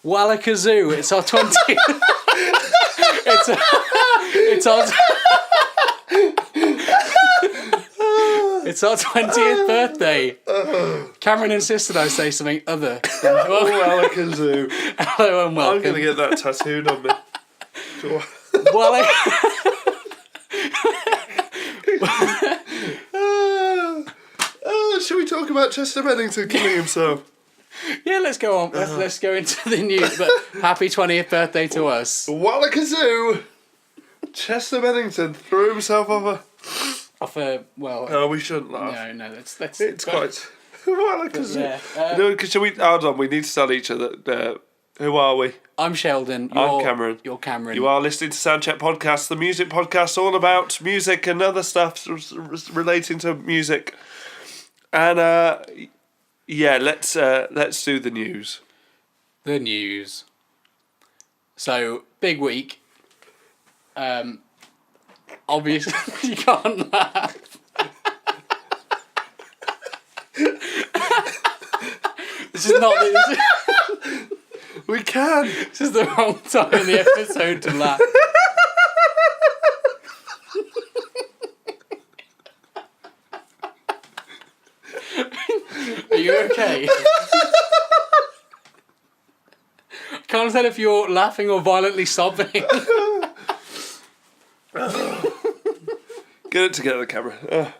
Walakazoo. It's our 20th. It's our 20th birthday. Cameron insisted I say something other. Walakazoo. Hello and welcome. I'm going to get that tattooed on me. Should we talk about Chester Bennington killing himself? Yeah, let's go on. Let's go into the news. But happy 20th birthday to us. Walakazoo! Chester Bennington threw himself Well. we shouldn't laugh. No. Let's. It's quite. Walakazoo. Yeah. No, shall we? Hold on. We need to tell each other. Who are we? I'm Sheldon. I'm Cameron. You're Cameron. You are listening to SoundCheck Podcast, the music podcast all about music and other stuff relating to music. And let's do the news. The news. So big week. Obviously you can't laugh. This is not. We can. This is the wrong time in the episode to laugh. Are you okay? I can't tell if you're laughing or violently sobbing. Get it together, camera.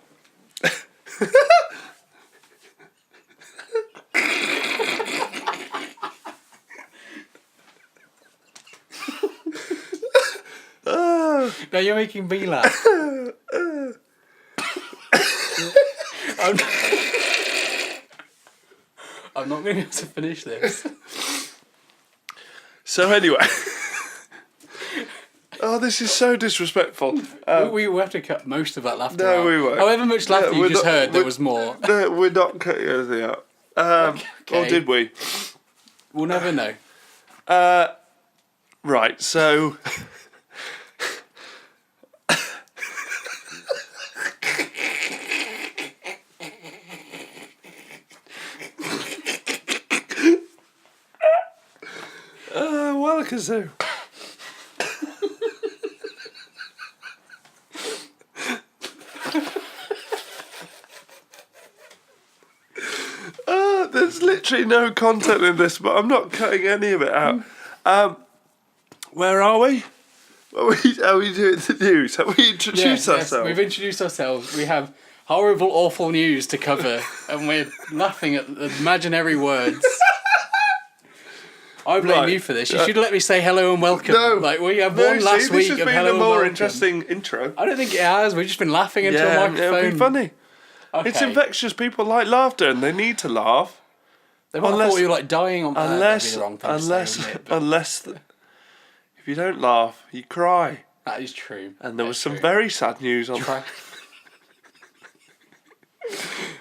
Now you're making me laugh. I'm not going to be able to finish this. So anyway. Oh, this is so disrespectful. We have to cut most of that laughter No, out. we won't. However much laughter you just heard, there was more. No, we're not cutting anything out. Okay. Or did we? We'll never know. Right, so... Walakazoo. There's literally no content in this, but I'm not cutting any of it out. Where are we? Are we doing the news? Have we introduced ourselves? Yes, we've introduced ourselves. We have horrible, awful news to cover, and we're laughing at the imaginary words. I blame you for this. You should let me say hello and welcome. No, we have one last week of hello and welcome. This has been a more interesting intro. I don't think it has. We've just been laughing into a microphone. It'll be funny. Okay. It's infectious. People like laughter, and they need to laugh. They might have thought you were dying on. Unless if you don't laugh, you cry. That is true. And there was some very sad news on.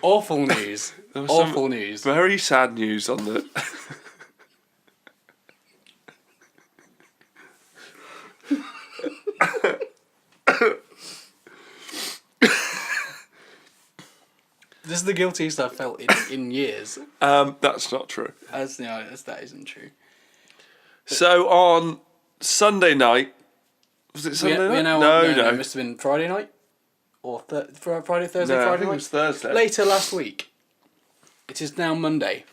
Awful news. Awful news. Very sad news on the. This is the guiltiest I've felt in years. That's not true. That isn't true. So on Sunday night, was it Sunday night? No, it must have been Friday night, or Friday, Thursday, Friday I think night. It was Thursday. Later last week. It is now Monday.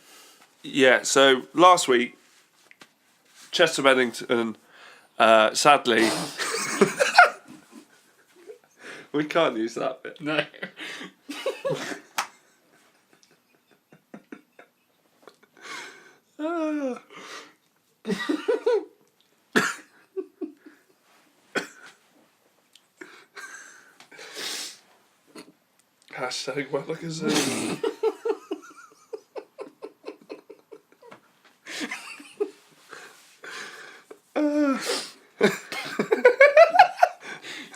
Yeah. So last week, Chester Bennington, sadly, we can't use that bit. No. Hashtag Walakazoo.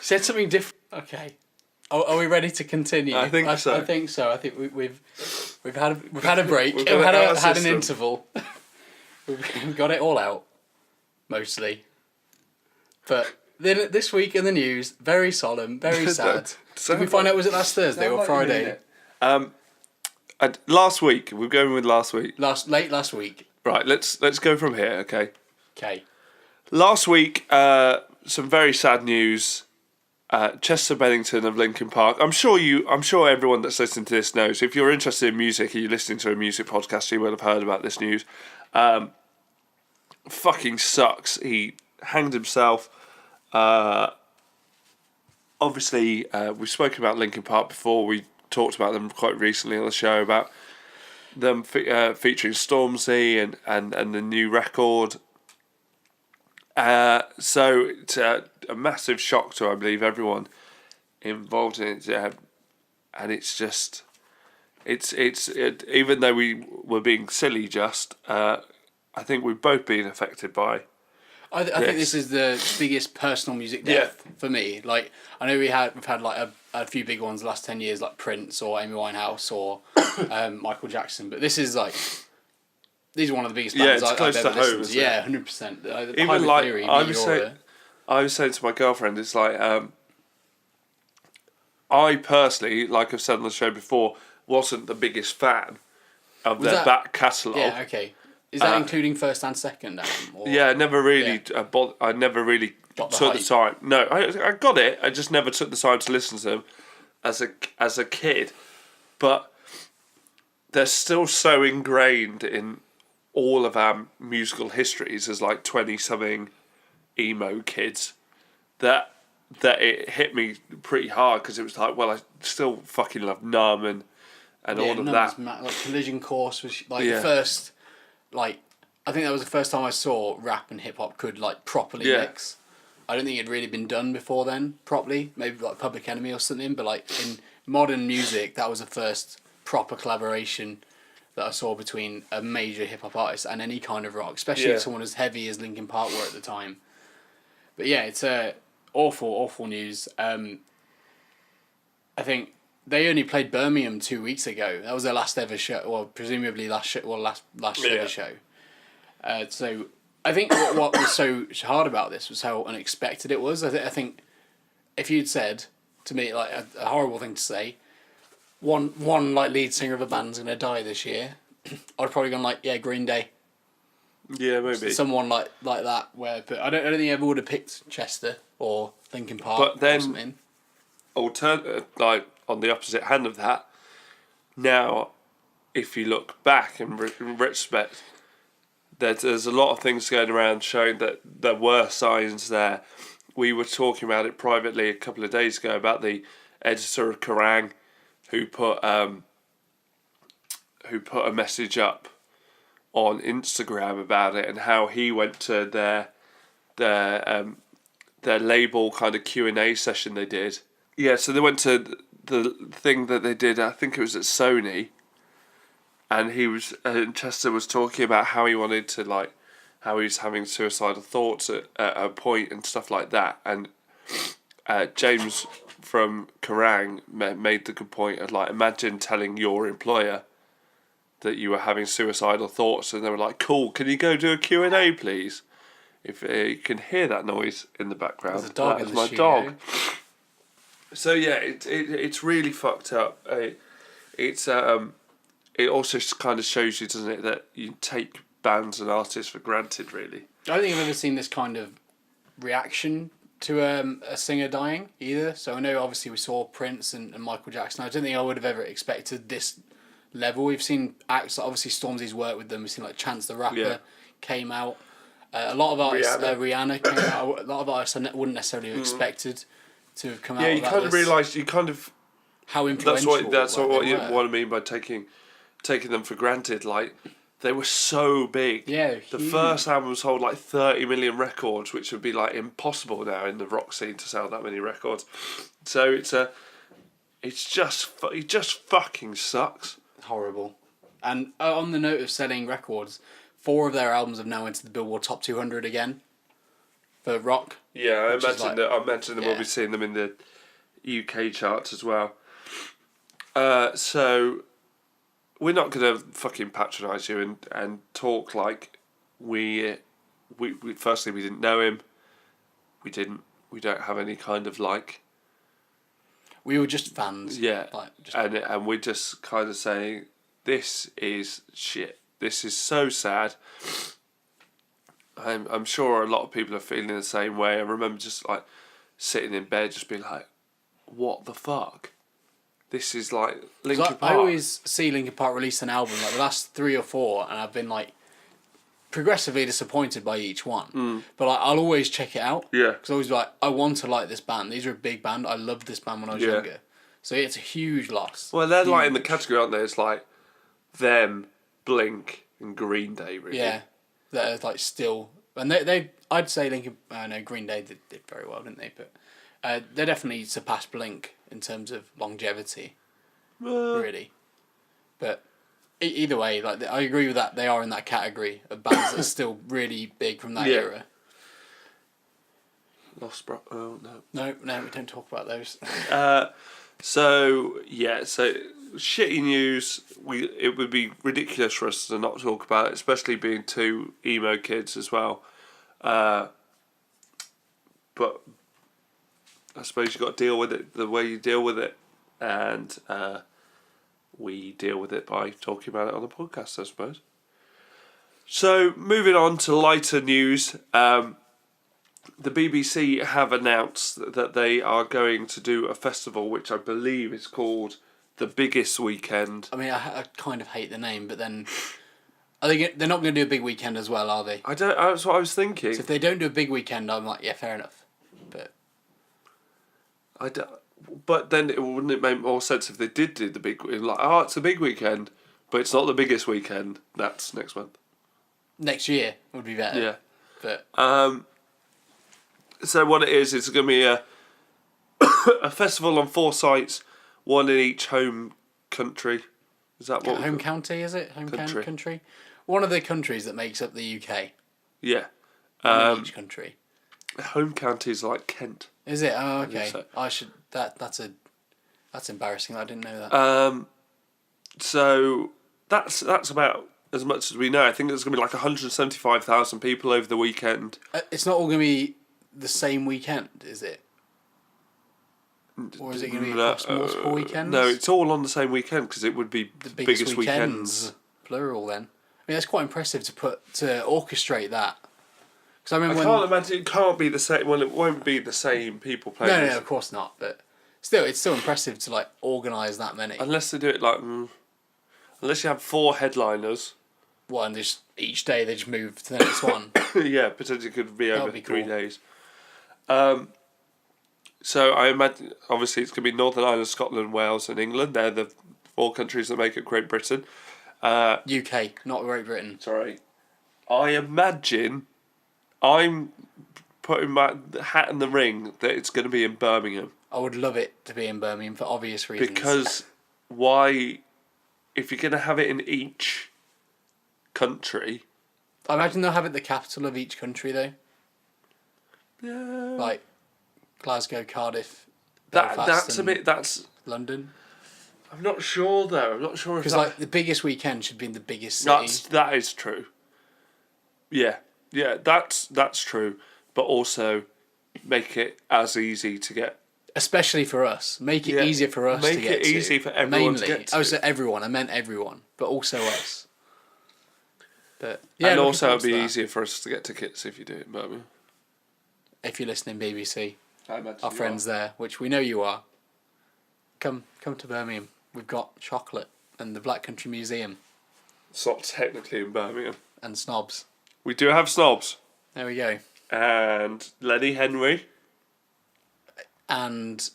Said something different. Okay. Are we ready to continue? I think so. I think so. I think we've had a break. We've had an interval. We've got it all out, mostly. But then this week in the news, very solemn, very sad. Did we find out, was it last Thursday or Friday? Last week. We're going with last week. Late last week. Right, let's go from here, okay? Okay. Last week, some very sad news. Chester Bennington of Linkin Park. I'm sure everyone that's listening to this knows. If you're interested in music and you're listening to a music podcast, you will have heard about this news. Fucking sucks. He hanged himself. Obviously, we've spoken about Linkin Park before. We talked about them quite recently on the show about them featuring Stormzy and the new record. So it's a massive shock to, I believe, everyone involved in it. And it's just, even though we were being silly, I think we've both been affected by. I think this is the biggest personal music death for me. Like, I know we've had like a few big ones the last 10 years, like Prince or Amy Winehouse or Michael Jackson, but this is like, these are one of the biggest bands I've ever listened to. Yeah, 100%. Even like I was saying to my girlfriend, it's like I personally, like I've said on the show before, wasn't the biggest fan of their back catalogue. Yeah, okay. Is that including first and second album? Or? Yeah, I never really took the time. No, I got it. I just never took the time to listen to them as a kid. But they're still so ingrained in all of our musical histories as like 20-something emo kids that it hit me pretty hard because it was like, well, I still fucking love Numb and all of that. Like Collision Course was like the first, like, I think that was the first time I saw rap and hip hop could like properly mix. I don't think it'd really been done before then properly. Maybe like Public Enemy or something, but like in modern music, that was the first proper collaboration that I saw between a major hip hop artist and any kind of rock, especially someone as heavy as Linkin Park were at the time. But yeah, it's awful news. I think they only played Birmingham 2 weeks ago. That was their last ever show, or presumably last ever show. So I think what was so hard about this was how unexpected it was. I think if you'd said to me, like a horrible thing to say, one like lead singer of a band's gonna die this year, I'd probably gone like, Green Day. Yeah, maybe someone like that. But I don't think I ever would have picked Chester or Linkin Park. But then, or something. Like on the opposite hand of that, now, if you look back in retrospect, there's a lot of things going around showing that there were signs there. We were talking about it privately a couple of days ago about the editor of Kerrang, who put a message up on Instagram about it and how he went to their label kind of Q&A session they did. Yeah, so they went to the thing that they did, I think it was at Sony, and Chester was talking about how he wanted to, like, how he was having suicidal thoughts at a point and stuff like that, and James from Kerrang made the good point of, like, imagine telling your employer that you were having suicidal thoughts and they were like, cool, can you go do a Q&A please? If you can hear that noise in the background, there's a dog that's my dog. So yeah, it's really fucked up. It also kind of shows you, doesn't it, that you take bands and artists for granted, really. I don't think I've ever seen this kind of reaction to a singer dying either. So I know obviously we saw Prince and Michael Jackson. I don't think I would have ever expected this level. We've seen acts, obviously Stormzy's worked with them. We've seen like Chance the Rapper came out. A lot of artists, Rihanna came out. A lot of artists I wouldn't necessarily have expected to have come out. Yeah, you kind of realise, you kind of... How influential. That's what I mean by taking them for granted. Like, they were so big. Yeah, the first album sold like 30 million records, which would be like impossible now in the rock scene to sell that many records. So it just fucking sucks. Horrible. And on the note of selling records, 4 of their albums have now entered the Billboard Top 200 again for rock. Yeah, I imagine we'll be seeing them in the UK charts as well. So we're not going to fucking patronise you and talk like we firstly, we didn't know him. We don't have any kind of like... We were just fans. Yeah, like, and we're just kind of saying, this is shit. This is so sad. I'm sure a lot of people are feeling the same way. I remember just like sitting in bed, just being like, "What the fuck? This is like Linkin Park." I always see Linkin Park release an album like the last 3 or 4, and I've been like progressively disappointed by each one. But like, I'll always check it out. Yeah. Because I always be like, I want to like this band. These are a big band. I loved this band when I was younger. So it's a huge loss. Well, they're like in the category, aren't they? It's like them, Blink, and Green Day, really. Yeah. That are like still, and they I'd say Linkin, no, Green Day did very well, didn't they? But they definitely surpassed Blink in terms of longevity, really. But either way, like I agree with that. They are in that category of bands that are still really big from that era. Lost Bro. Oh no. No, we don't talk about those. So shitty news. It would be ridiculous for us to not talk about it, especially being 2 emo kids as well. But I suppose you got to deal with it the way you deal with it, and we deal with it by talking about it on the podcast, I suppose. So moving on to lighter news. The BBC have announced that they are going to do a festival which I believe is called The Biggest Weekend. I mean, I kind of hate the name, but then they're not going to do a big weekend as well, are they? That's what I was thinking. So if they don't do a big weekend, I'm like, yeah, fair enough. But then wouldn't it make more sense if they did do the big, like, it's a big weekend, but it's not the biggest weekend. That's next month. Next year would be better. Yeah. But so what it is, it's going to be a festival on 4 sites, 1 in each home country. Is that what? Home county, is it? Home country. One of the countries that makes up the UK. Yeah. In each country. Home county is like Kent. Is it? Oh, okay. So. I should. That's embarrassing. I didn't know that. So that's about as much as we know. I think there's going to be like 175,000 people over the weekend. It's not all going to be the same weekend, is it? Or is it going to be across multiple weekends? No, it's all on the same weekend because it would be the biggest weekends. Plural then. I mean, that's quite impressive to orchestrate that. Because I remember can't imagine it can't be the same. Well, it won't be the same people playing. No, of course not. But still, it's still impressive to like organise that many. Unless they do it like, unless you have 4 headliners. Well, and just each day they just move to the next one. Yeah, potentially could be over 3 days. So I imagine, obviously, it's going to be Northern Ireland, Scotland, Wales, and England. They're the 4 countries that make up Great Britain. UK, not Great Britain. Sorry. I imagine, I'm putting my hat in the ring that it's going to be in Birmingham. I would love it to be in Birmingham for obvious reasons. Because why, if you're going to have it in each country... I imagine they'll have it the capital of each country, though. Yeah. Like Glasgow, Cardiff, Belfast, that's London. I'm not sure though. I'm not sure if because like the biggest weekend should be in the biggest city. That is true. Yeah, that's true. But also make it as easy to get. Especially for us, make it easier for us to get to. Make it easy for everyone to get to. I said everyone. I meant everyone, but also us. But and also it'd be easier for us to get tickets if you do it in Birmingham. If you're listening, BBC, our friends there, which we know you are, come to Birmingham. We've got chocolate and the Black Country Museum. It's not technically in Birmingham. And snobs. We do have snobs. There we go. And Lenny Henry. And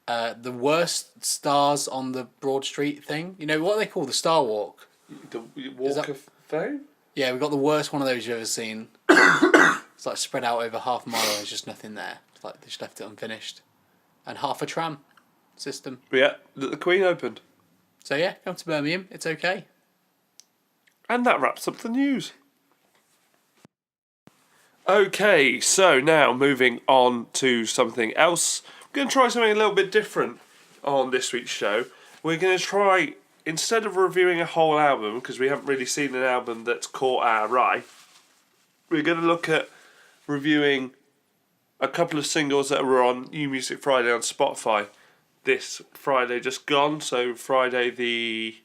the worst stars on the Broad Street thing. You know what they call the Star Walk? The Walk of Fame? Yeah, we got the worst one of those you've ever seen. It's like spread out over half a mile and there's just nothing there. It's like they just left it unfinished. And half a tram system. Yeah, the Queen opened. So yeah, come to Birmingham. It's okay. And that wraps up the news. Okay, so now moving on to something else. We're going to try something a little bit different on this week's show. We're going to try, instead of reviewing a whole album, because we haven't really seen an album that's caught our eye, we're going to look at reviewing a couple of singles that were on New Music Friday on Spotify this Friday just gone. So Friday the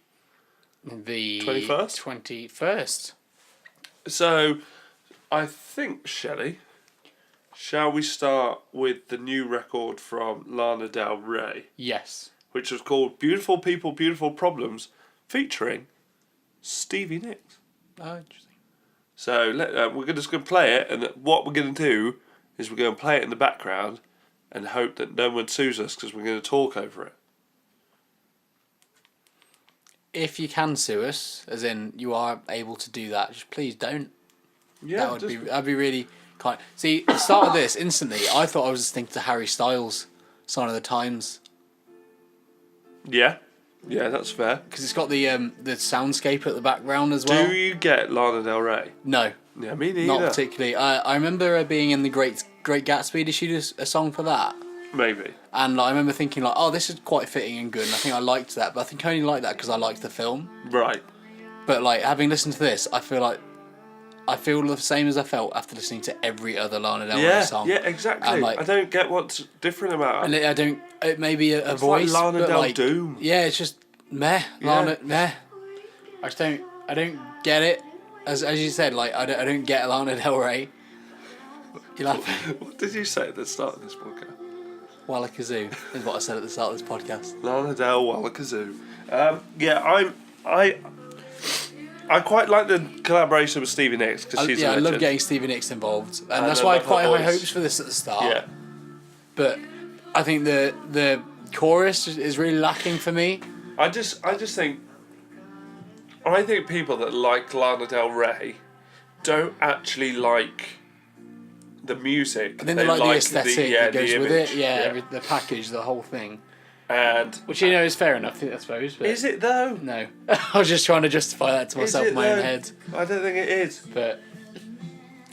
The 21st? 21st. So, I think, Shelley, shall we start with the new record from Lana Del Ray, Yes. which was called Beautiful People, Beautiful Problems, featuring Stevie Nicks. Oh, interesting. So, we're just going to play it, and what we're going to do is we're going to play it in the background and hope that no one sues us because we're going to talk over it. If you can sue us, as in you are able to do that, just please don't. Yeah, That'd be really kind. See, the start of this instantly, I thought I was listening to Harry Styles' "Sign of the Times" Yeah, that's fair. because it's got the soundscape at the background as well. Do you get Lana Del Ray? No, Yeah, me neither. not particularly. I remember her being in the Great Gatsby. Did she do a song for that? Maybe. And like, I remember thinking like, oh, this is quite fitting and good, and I think I liked that. But I think I only liked that because I liked the film. Right. But like, having listened to this, I feel the same as I felt after listening to every other Lana Del Ray song. Yeah, exactly. And, like, I don't get what's different about it. And I don't. It may be a It's voice, like Lana but Del like, Doom. yeah, it's just meh. Yeah. Lana, meh. I just don't. I don't get it. As you said, like I don't get Lana Del Ray. You laughing? What did you say at the start of this podcast? Walakazoo is what I said at the start of this podcast. Lana Del Walakazoo. Yeah, I quite like the collaboration with Stevie Nicks because she's I a love legend. getting Stevie Nicks involved, and And that's I why I love her quite high voice. hopes for this at the start. Yeah. But I think the chorus is really lacking for me. I just think people that like Lana Del Ray don't actually like the music. I think they like the aesthetic that goes the with image. it. Yeah, the package, the whole thing. And Which is fair enough, I suppose. But is it though? no, I was just trying to justify that to Is myself it in my own though? head. I don't think it is. But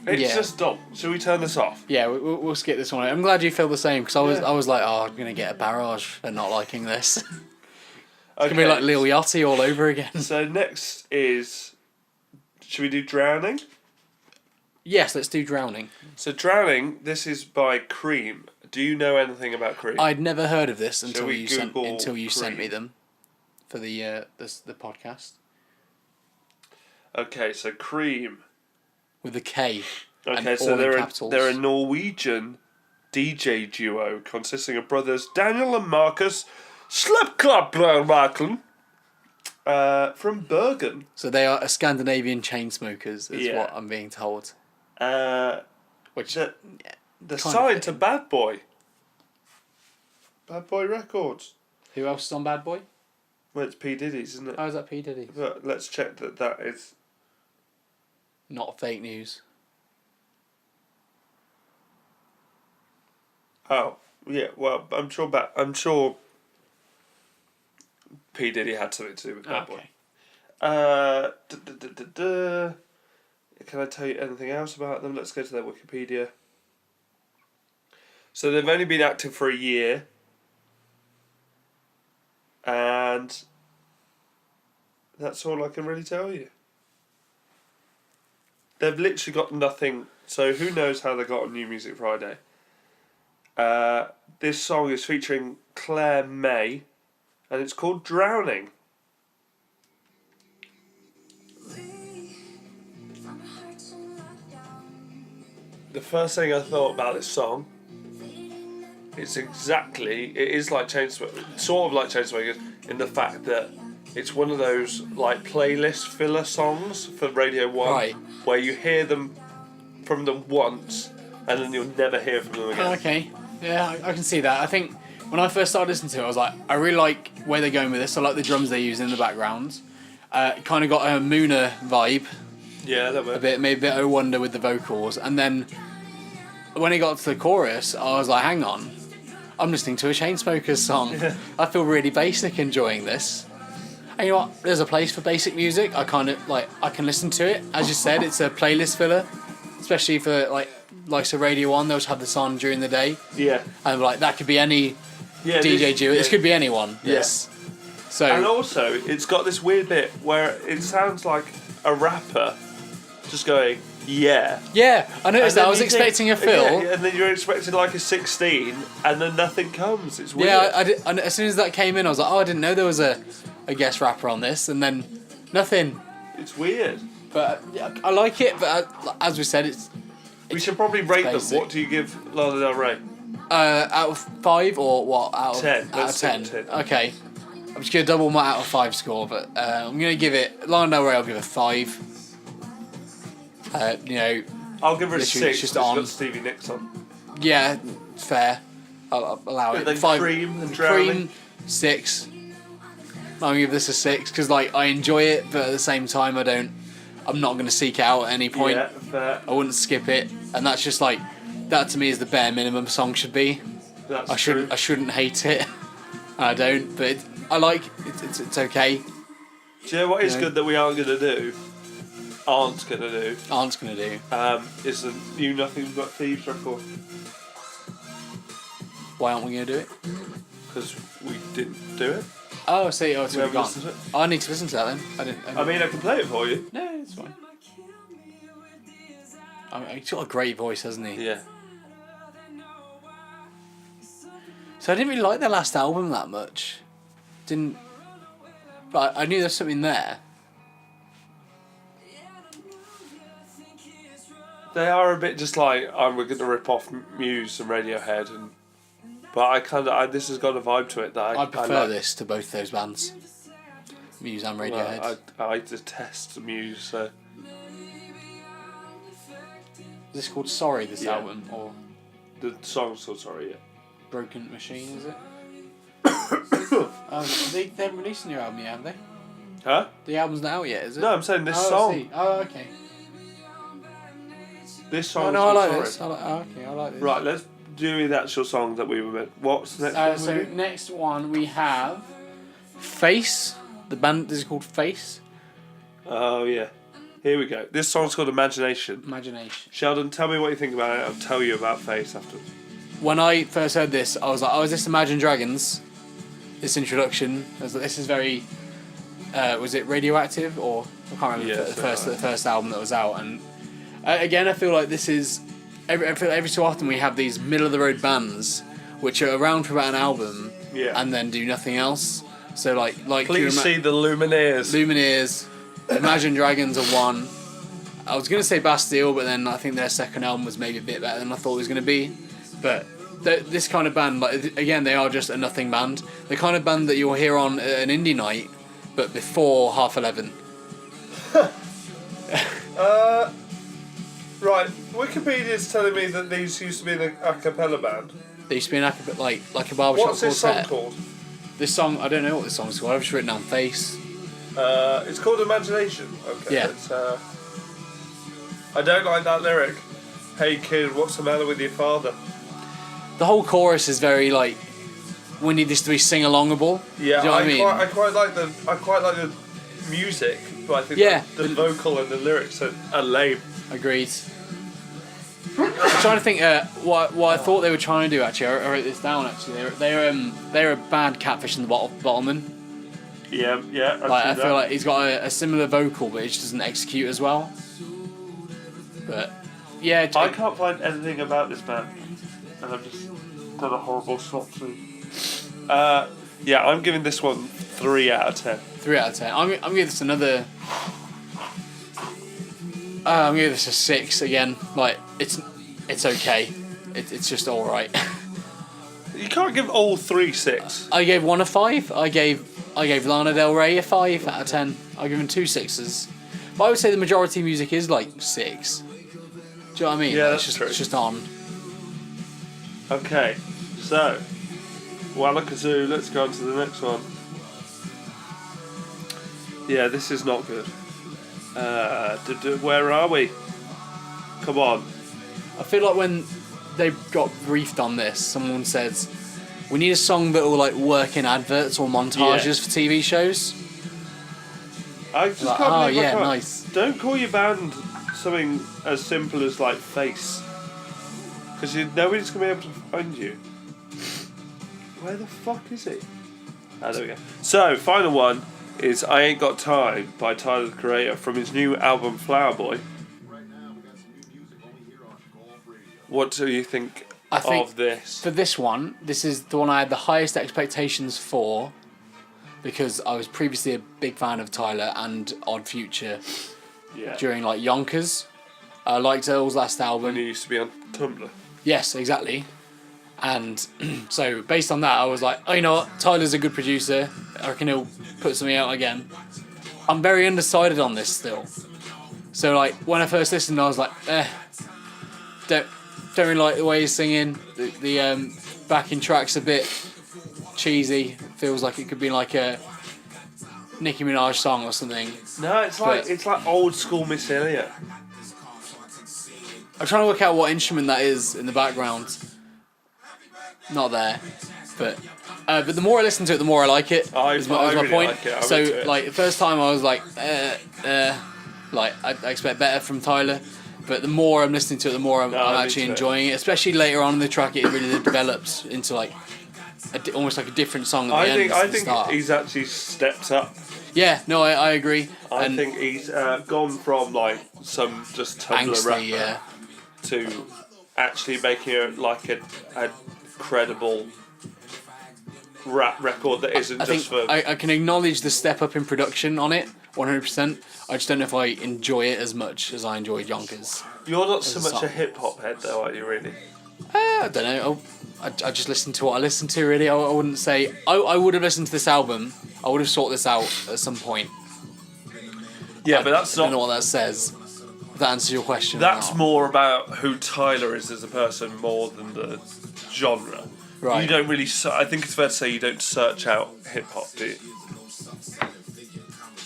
It's yeah. just dumb. Shall we turn this off? yeah, we'll skip this one. I'm glad you feel the same because Yeah. I was like, oh, I'm gonna get a barrage for not liking this. It's Okay. gonna be like Lil Yachty all over again. So next is, should we do Drowning? Yes, let's do Drowning. So Drowning, this is by Kream. Do you know anything about Kream? I'd never heard of this until we you sent Google me Kream? them for the podcast Okay, so Kream. with a K. Okay, and so all in they're capitals. a Norwegian DJ duo consisting of brothers Daniel and Marcus Slepklappermarken from Bergen. So they are a Scandinavian chain smokers, is Yeah. what I'm being told. The Which they're kind of signed to fitting. Bad Boy. Bad Boy Records. Who else is on Bad Boy? Well, it's P Diddy's, isn't it? Oh, is that P Diddy? But let's check that is. Not fake news. Oh yeah, well I'm sure P Diddy had something to do with Bad Boy. Okay. Can I tell you anything else about them? Let's go to their Wikipedia. So they've only been active for a year. And that's all I can really tell you. They've literally got nothing, so who knows how they got on New Music Friday. This song is featuring Claire May, and it's called Drowning. The first thing I thought about this song, it is like Chainsmokers, sort of like Chainsmokers, in the fact that it's one of those like playlist filler songs for Radio 1, Right. where you hear them from them once, and then you'll never hear from them again. Oh, okay. Yeah, I can see that. I think when I first started listening to it, I was like, I really like where they're going with this. I like the drums they use in the background. Kind of got a Mooner vibe. Yeah, that way. Maybe a bit Oh Wonder with the vocals. And then when it got to the chorus, I was like, hang on. I'm listening to a Chainsmokers song. I feel really basic enjoying this. And you know what? There's a place for basic music. I can listen to it. As you said, it's a playlist filler. Especially for like Radio 1, they'll just have this on during the day. Yeah. And like that could be any DJ duo. This could be anyone. Yeah. Yes. So And also, it's got this weird bit where it sounds like a rapper just going, yeah. yeah, I noticed And that. I then was you expecting think- a fill. Yeah, and then you're expecting like a 16, and then nothing comes. It's weird. Yeah, I did, and as soon as that came in, I was like, oh, I didn't know there was a guest rapper on this. And then Nothing. It's weird. But I like it. But as we said, We should probably rate them. basic. What do you give Lana Del Rey? Out of 5 or what? Out of 10. Out of Let's say 10. 10. Okay. I'm just gonna double my out of 5 score, but I'm gonna give it Lana Del Ray. I'll give it 5. You know, I'll give her a Literally, 6. it's just It's on. got Stevie Nicks on. yeah, it's fair. I'll allow And it. then 5. Kream and Drowning. Kream, 6. I'm gonna give this a 6 because like I enjoy it, but at the same time I'm not gonna seek it out at any point. Yeah, fair. I wouldn't skip it, and that's just like that to me is the bare minimum a song should be. That's I shouldn't hate it. I don't, but I like it's okay. Do you know what is Yeah. good that we aren't going to do? Aren't going to do? Aunt's gonna do. Is the new Nothing But Thieves record. Why aren't we gonna do it? Because we didn't do it. Oh, see, it's We already haven't gone. listened to it. Oh, I need to listen to that then. I didn't. I mean, I can play it for you. No, it's fine. I mean, he's got a great voice, hasn't he? Yeah. So I didn't really like their last album that much. Didn't. But I knew there was something there. They are a bit just like, we're going to rip off Muse and Radiohead, but this has got a vibe to it that I prefer like. this to both those bands. Muse and Radiohead. Well, I detest Muse, so. Is this called Sorry, this Yeah. album? Or The song's so sorry, yeah. Broken Machine, is it? They haven't released a new album yet, have they? Huh? The album's not out yet, is it? No, I'm saying this I song. see. Oh, okay. This song. Oh, no, I like sorry. this. I like this. Right, let's do the actual song that we were meant. What's the next one? So next one we have Face. The band is called Face. Oh yeah, here we go. This song's called Imagination. Imagination. Sheldon, tell me what you think about it. I'll tell you about Face after. When I first heard this, I was like, "Oh, is this Imagine Dragons?" This introduction. I was like, this is very. Was it Radioactive or I can't remember the first album that was out, and again I feel like this is every so often we have these middle of the road bands which are around for about an album and then do nothing else. So like Please see the Lumineers. Lumineers, Imagine Dragons are one. I was gonna say Bastille, but then I think their second album was maybe a bit better than I thought it was gonna be. But this kind of band, like again, they are just a nothing band. The kind of band that you'll hear on an indie night, but before 11:30. Right, Wikipedia's telling me that these used to be an a cappella band. They used to be like a barbershop What's this song quartet. called? This song, I don't know what this song's called. I've just written down Face. It's called Imagination. Okay. Yeah. I don't like that lyric. Hey kid, what's the matter with your father? The whole chorus is very like, we need this to be sing-alongable. Yeah, Do you know what I mean? I quite like the music, but I think the vocal and the lyrics are lame. Agreed. I'm trying to think what I thought they were trying to do. Actually, I wrote this down. Actually, they're a bad Catfish and the Bottlemen. Yeah. I feel like he's got a similar vocal, but he just doesn't execute as well. But yeah, I can't find anything about this band, and I've just done a horrible swap through. Yeah, I'm giving this one 3 out of 10. 3 out of 10. I'm giving this another. I'm giving this a 6 again. Like it's okay. It's just all right. You can't give all 3 6. I gave one a 5. I gave Lana Del Ray a 5 out of 10. I've given 2 6s. But I would say the majority of music is like 6. Do you know what I mean? Yeah, Like, that's true. It's just on. Okay, so Walakazoo. Let's go on to the next one. Yeah, this is not good. Where are we? Come on. I feel like when they got briefed on this, someone says, we need a song that will like work in adverts or montages for TV shows. I just Like, can't oh believe I yeah, can't. nice. Don't call your band something as simple as like Face, because nobody's gonna be able to find you. Where the fuck is he? Ah, there we go. So, final one is I Ain't Got Time by Tyler, the Creator, from his new album Flower Boy. What do you think of this? For this one, this is the one I had the highest expectations for, because I was previously a big fan of Tyler and Odd Future Yeah. during like Yonkers. I liked Earl's last When album. he used to be on Tumblr. Yes, exactly. And so based on that, I was like, oh, you know what? Tyler's a good producer. I reckon he'll put something out again. I'm very undecided on this still. So like when I first listened, I was like, don't really like the way he's singing. The backing track's a bit cheesy. Feels like it could be like a Nicki Minaj song or something. No, it's like old school Miss Elliott. I'm trying to work out what instrument that is in the background. Not there, but the more I listen to it, the more I like it. I is really my point. like it. So like the first time I was like, like I expect better from Tyler, but the more I'm listening to it, the more I'm actually enjoying it. Especially later on in the track, it really develops into like almost like a different song at the end. I think he's actually stepped up. Yeah, no, I agree. I think he's gone from like some just Tumblr rapper to actually making it like a credible rap record that isn't just for... I can acknowledge the step up in production on it, 100%. I just don't know if I enjoy it as much as I enjoyed Yonkers. You're not so much a hip-hop head though, are you really? I don't know. I just listen to what I listen to, really. I wouldn't say... I would have listened to this album. I would have sought this out at some point. Yeah, but that's not... I don't know what that says. If that answers your question. That's more about who Tyler is as a person more than the genre. Right. You don't really... I think it's fair to say you don't search out hip-hop, do you?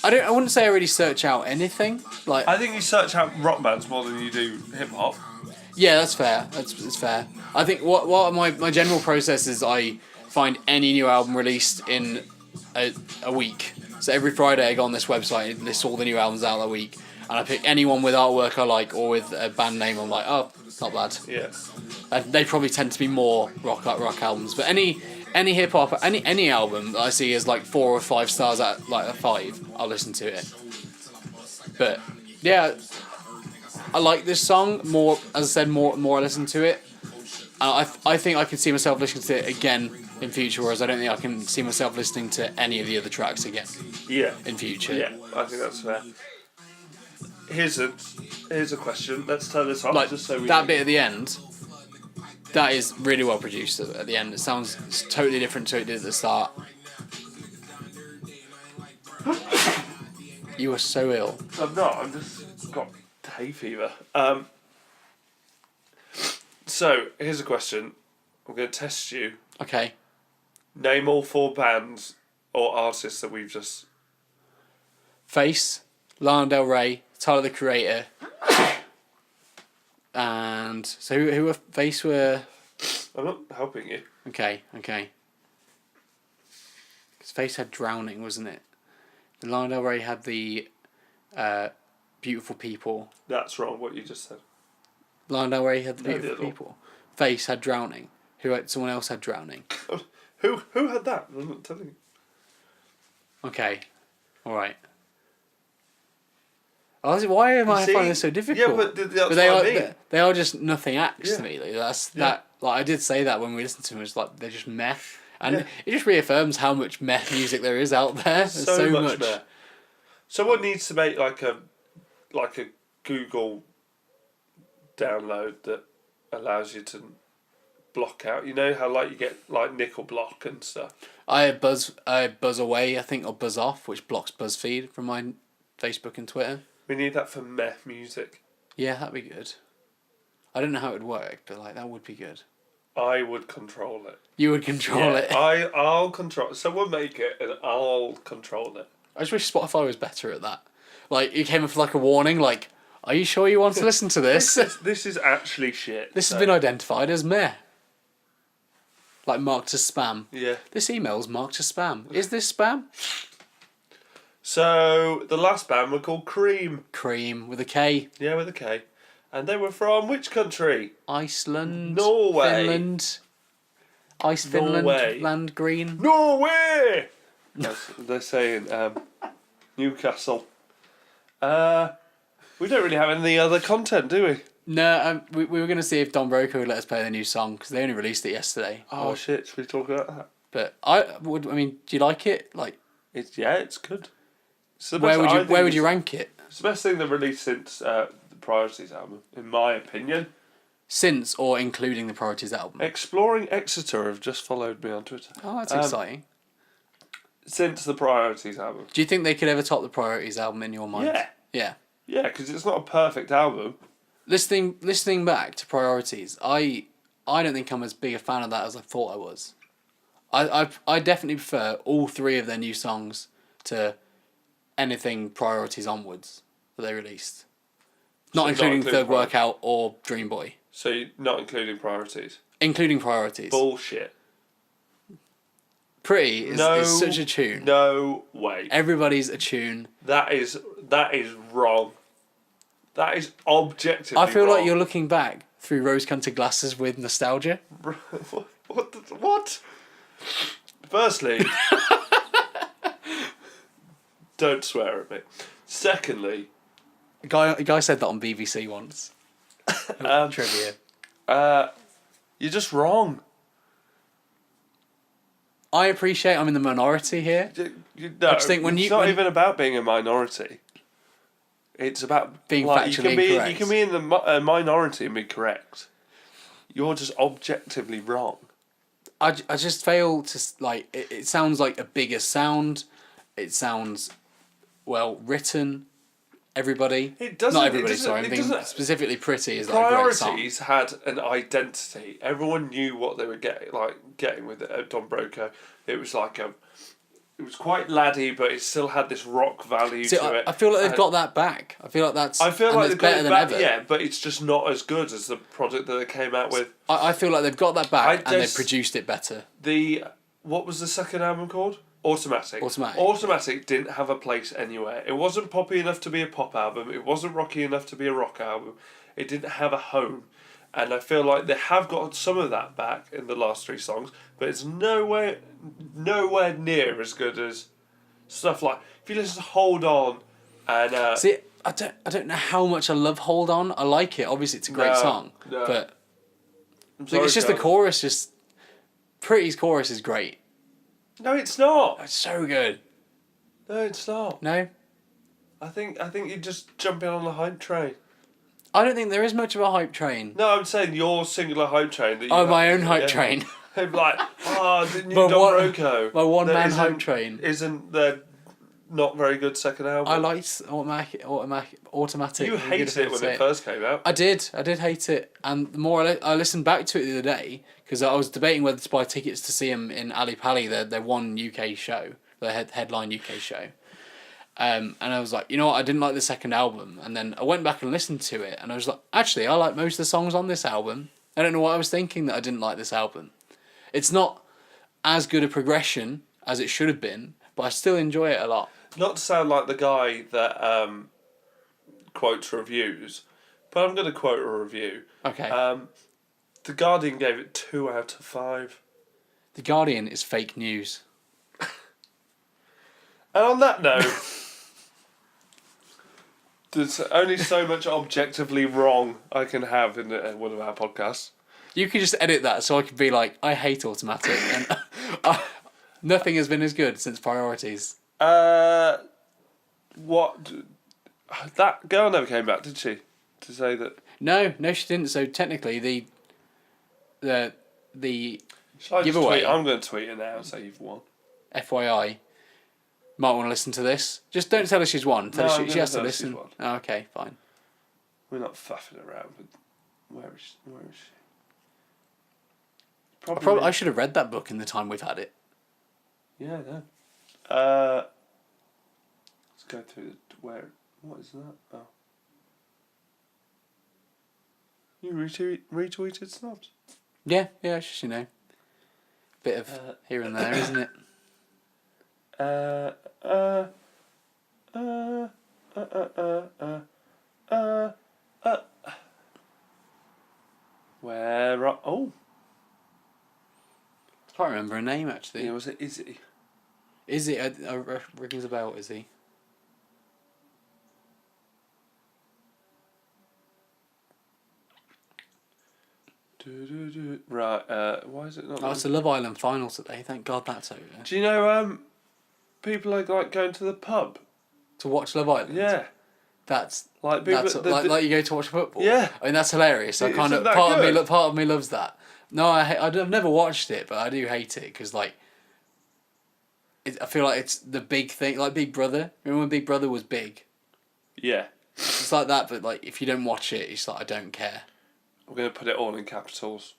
I wouldn't say I really search out anything. Like I think you search out rock bands more than you do hip-hop. Yeah, that's fair. That's fair. I think what my general process is, I find any new album released in a week. So every Friday I go on this website and list all the new albums out that week, and I pick anyone with artwork I like or with a band name I'm like, oh, not bad. Yeah. And they probably tend to be more rock albums, but any hip hop, any album that I see is like 4 or 5 stars at like a 5, I'll listen to it. But yeah, I like this song more. As I said, more I listen to it. I think I can see myself listening to it again in future, whereas I don't think I can see myself listening to any of the other tracks again. Yeah. In future. Yeah, I think that's fair. Here's a question. Let's turn this off like just so we... That bit at the end, that is really well produced at the end. It sounds totally different to what it did at the start. You are so ill. I'm not. I'm just got hay fever. So, here's a question. I'm going to test you. Okay. Name all 4 bands or artists that we've just... Face, Lana Del Ray, Tyler the Creator, and so who were Face were... I'm not helping you. Okay. Because Face had Drowning, wasn't it? And Lana Del Ray had the Beautiful People. That's wrong, what you just said. Lana Del Ray had the Beautiful People. Face had Drowning. Someone else had Drowning. Who had that? I'm not telling you. Okay. Alright. Why am I finding this so difficult? Yeah, but that's what I mean. They are just nothing acts to me. Like, that. Like I did say that when we listened to them. It's like they're just meh, and it just reaffirms how much meh music there is out there. There's so much meh. Someone needs to make like a Google download that allows you to block out. You know how like you get like nickel block and stuff. I buzz away, I think, or buzz off, which blocks BuzzFeed from my Facebook and Twitter. We need that for meh music. Yeah, that'd be good. I don't know how it would work, but like that would be good. I would control it. You would control it. I'll control. Someone make it and I'll control it. I just wish Spotify was better at that. Like it came up like a warning, like, "Are you sure you want to listen to this?" This is actually shit. This has been identified as meh. Like marked as spam. Yeah. This email's marked as spam. Is this spam? So the last band were called Kream. Kream with a K. Yeah, with a K. And they were from which country? Iceland. Norway. Finland. Finland. Norway. Land green. Norway! They're saying Newcastle. We don't really have any other content, do we? No, we were going to see if Don Broco would let us play the new song, because they only released it yesterday. Oh shit, should we talk about that? But do you like it? Like, It's good. It's the Where would you rank it? It's the best thing they've released since the Priorities album, in my opinion. Since or including the Priorities album? Exploring Exeter have just followed me on Twitter. Oh, that's exciting. Since the Priorities album. Do you think they could ever top the Priorities album in your mind? Yeah. Yeah. Yeah, because it's not a perfect album. Listening back to Priorities, I don't think I'm as big a fan of that as I thought I was. I definitely prefer all three of their new songs to anything Priorities onwards that they released. Not including Third Workout or Dream Boy. So you're not including Priorities? Including Priorities. Bullshit. Pretty is such a tune. No way. Everybody's a tune. That is wrong. That is objectively wrong. I feel like you're looking back through rose-tinted glasses with nostalgia. What? Firstly, don't swear at me. Secondly, A guy said that on BBC once. Trivia. you're just wrong. I appreciate I'm in the minority here. No, I just think it's not even about being a minority. It's about being factually incorrect. You can be in the minority and be correct. You're just objectively wrong. I just fail to like. It sounds like a bigger sound. It sounds well written. Everybody. It doesn't. Not everybody. It doesn't, sorry, it doesn't, specifically Pretty is like a great song. Priorities had an identity. Everyone knew what they were getting with Don Broco. It was it was quite laddie, but it still had this rock value to it. I feel like they've got that back. I feel like they've better than ever. Yeah, but it's just not as good as the product that they came out with. I feel like they've got that back and they've produced it better. What was the second album called? Automatic. Automatic. Automatic didn't have a place anywhere. It wasn't poppy enough to be a pop album. It wasn't rocky enough to be a rock album. It didn't have a home. And I feel like they have got some of that back in the last three songs, but it's nowhere near as good as stuff like, if you listen to Hold On and see, I don't know how much I love Hold On. I like it. Obviously, it's a great song, but it's just the chorus. Pretty's chorus is great. No, it's not. It's so good. No, it's not. No. I think you're just jumping on the hype train. I don't think there is much of a hype train. No, I'm saying your singular hype train. My own hype train. Like, the new Don Broco. My one-man hype train. Isn't the not very good second album? I liked Automatic. You hated it when it first came out. I did hate it. And the more I listened back to it the other day, because I was debating whether to buy tickets to see him in Ali Pali, their one UK show, their headline UK show. And I was like, you know what, I didn't like the second album. And then I went back and listened to it, and I was like, actually, I like most of the songs on this album. I don't know what I was thinking that I didn't like this album. It's not as good a progression as it should have been, but I still enjoy it a lot. Not to sound like the guy that quotes reviews, but I'm going to quote a review. Okay. The Guardian gave it 2 out of 5. The Guardian is fake news. And on that note, there's only so much objectively wrong I can have in one of our podcasts. You can just edit that so I can be like, I hate Automatic, and nothing has been as good since Priorities. What? That girl never came back, did she? To say that. No, she didn't. So technically, the giveaway. I'm going to tweet her now and say you've won. FYI, might want to listen to this. Just don't tell her she's won. Tell her she has to listen. Oh, okay, fine. We're not faffing around with. Where is she? I should have read that book in the time we've had it. Yeah, I know. Let's go through where. What is that? Oh. You retweeted snobs? Yeah, it's just, bit of here and there, isn't it? Where are... Oh! I can't remember her name, actually. Yeah, was it Izzy? Izzy, rings a bell, Izzy. Right, why is it not... Oh, it's the Love Island final today. Thank God that's over. Do you know, people are like going to the pub to watch Love Island. Yeah, That's like people. like you go to watch football. Yeah, I mean that's hilarious. I kind of that part good? of me loves that. No, I've never watched it, but I do hate it because like. I feel like it's the big thing, like Big Brother. Remember when Big Brother was big? Yeah. It's like that, but like if you don't watch it, it's like I don't care. I'm going to put it all in capitals.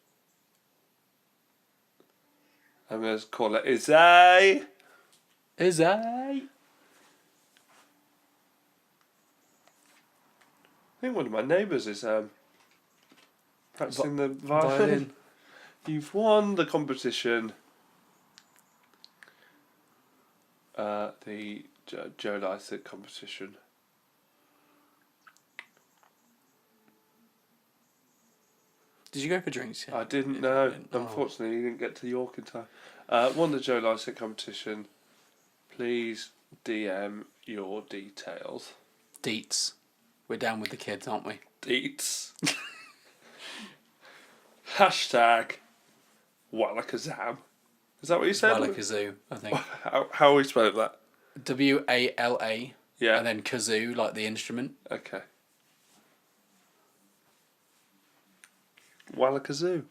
I'm going to call it Izzy. Izzy. I think one of my neighbours is practicing the violin. You've won the competition. The Joe Lycett competition. Did you go for drinks? I didn't know. Unfortunately, you didn't get to York in time. Won the Joe Lycett competition. Please DM your details. Deets. We're down with the kids, aren't we? Deets. Hashtag Walakazoo. Is that what you said? Walakazoo, I think. How are we spelling that? WALA. Yeah. And then kazoo, like the instrument. Okay. Walakazoo.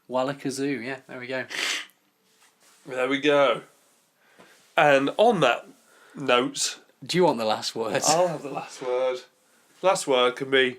Walakazoo, yeah, there we go. There we go. And on that note... Do you want the last word? I'll have the last word. Last word can be...